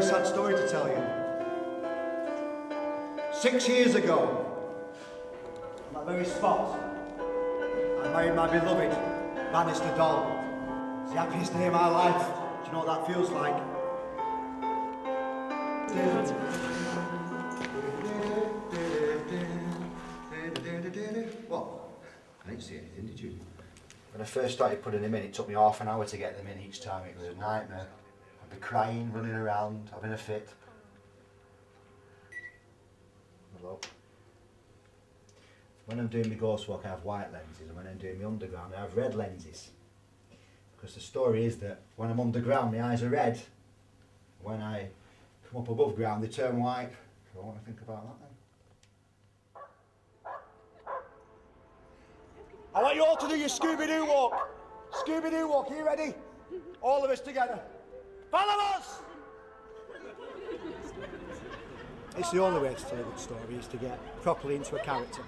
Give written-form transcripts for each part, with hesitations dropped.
very sad story to tell you. 6 years ago, on that very spot, I married my beloved, Bannister doll. It's the happiest day of my life. Do you know what that feels like? What? I didn't see anything, did you? When I first started putting them in, it took me half an hour to get them in each time. It was a nightmare. I'd be crying, running around, having a fit. Hello. When I'm doing my ghost walk, I have white lenses, and when I'm doing my underground, I have red lenses. Because the story is that when I'm underground, my eyes are red. When I come up above ground, they turn white. So I want to think about that then. I want you all to do your Scooby-Doo walk. Scooby-Doo walk, are you ready? All of us together. Follow us! It's the only way to tell a good story, is to get properly into a character.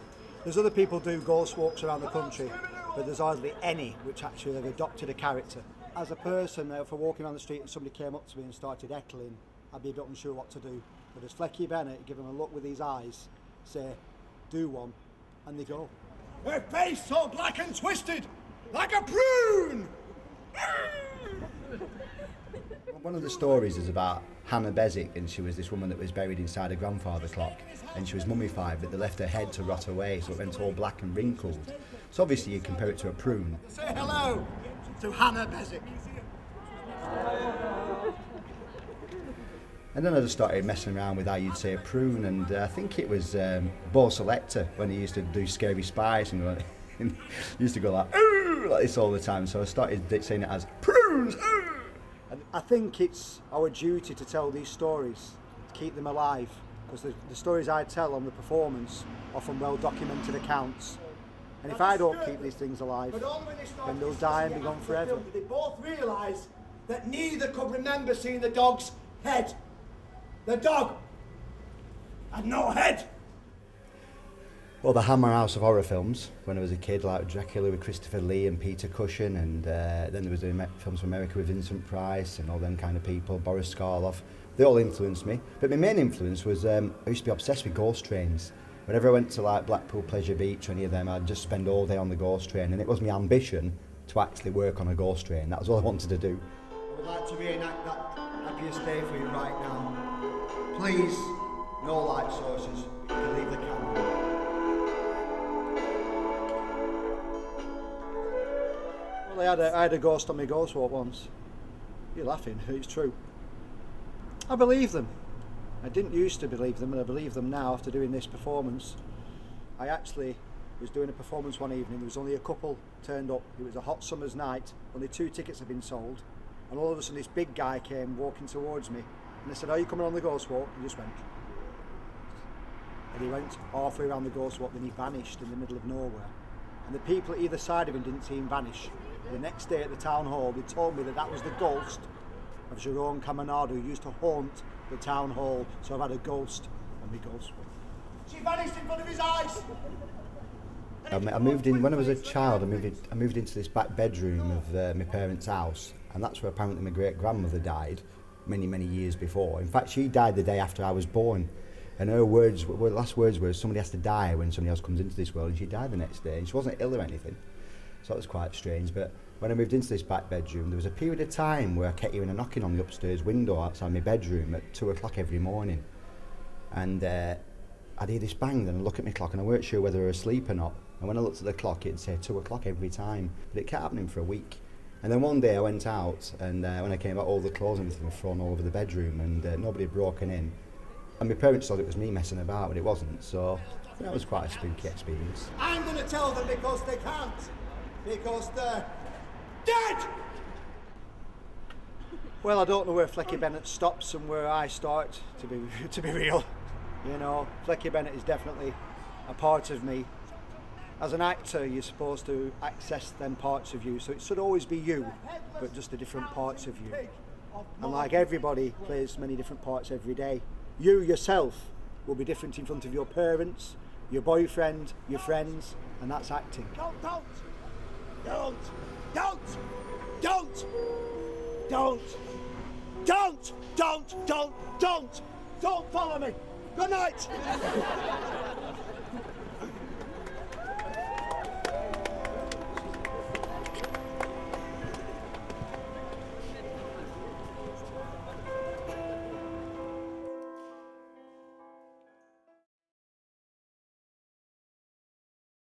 There's other people do ghost walks around the country, but there's hardly any which actually have adopted a character. As a person, if I walking around the street and somebody came up to me and started heckling, I'd be a bit unsure what to do. But as Flecky Bennett, give them a look with his eyes, say, do one, and they go. Her face so black and twisted, like a prune! One of the stories is about Hannah Beswick, and she was this woman that was buried inside a grandfather clock, and she was mummified, but they left her head to rot away, so it went all black and wrinkled. So obviously you compare it to a prune. Say hello to Hannah Beswick. And then I just started messing around with how you'd say a prune, and I think it was Bo Selector when he used to do Scary Spies, and he used to go like, ooh, like this all the time, so I started saying it as prunes, ooh. And I think it's our duty to tell these stories, to keep them alive, because the stories I tell on the performance are from well-documented accounts. And if I don't keep these things alive, then they'll die and be gone forever. They both realised that neither could remember seeing the dog's head. The dog had no head. Well, the Hammer House of Horror films, when I was a kid, like Dracula with Christopher Lee and Peter Cushing, and then there was the films from America with Vincent Price and all them kind of people, Boris Karloff. They all influenced me. But my main influence was, I used to be obsessed with ghost trains. Whenever I went to like Blackpool Pleasure Beach or any of them, I'd just spend all day on the ghost train, and it was my ambition to actually work on a ghost train. That was all I wanted to do. I would like to reenact that happiest day for you right now. Please, no light sources, you can leave the camera. Well, I had a ghost on my ghost walk once. You're laughing, it's true. I believe them. I didn't used to believe them, and I believe them now after doing this performance. I actually was doing a performance one evening, there was only a couple turned up. It was a hot summer's night, only 2 tickets had been sold, and all of a sudden this big guy came walking towards me, and I said, are you coming on the ghost walk? He just went. And he went halfway around the ghost walk, then he vanished in the middle of nowhere. And the people at either side of him didn't see him vanish. The next day at the town hall, they told me that that was the ghost of Jerome Caminado, who used to haunt the town hall. So I've had a ghost on my ghost walk. She vanished in front of his eyes! I moved in, when I was a child, I moved into this back bedroom of my parents' house, and that's where apparently my great-grandmother died many, many years before. In fact, she died the day after I was born, and her last words were, somebody has to die when somebody else comes into this world, and she died the next day, and she wasn't ill or anything, so that was quite strange. But when I moved into this back bedroom, there was a period of time where I kept hearing a knocking on the upstairs window outside my bedroom at 2 o'clock every morning, and I'd hear this bang, then I'd look at my clock, and I weren't sure whether I was asleep or not, and when I looked at the clock, it'd say 2 o'clock every time, but it kept happening for a week. And then one day I went out, and when I came out, all the clothes and everything were thrown all over the bedroom, and nobody had broken in. And my parents thought it was me messing about, but it wasn't, so I think that was quite a spooky experience. I'm going to tell them because they can't, because they're dead! Well, I don't know where Flecky Bennett stops and where I start, to be real. You know, Flecky Bennett is definitely a part of me. As an actor, you're supposed to access them parts of you, so it should always be you, but just the different parts of you. And like everybody plays many different parts every day, you yourself will be different in front of your parents, your boyfriend, your friends, and that's acting. Don't! Don't follow me. Good night.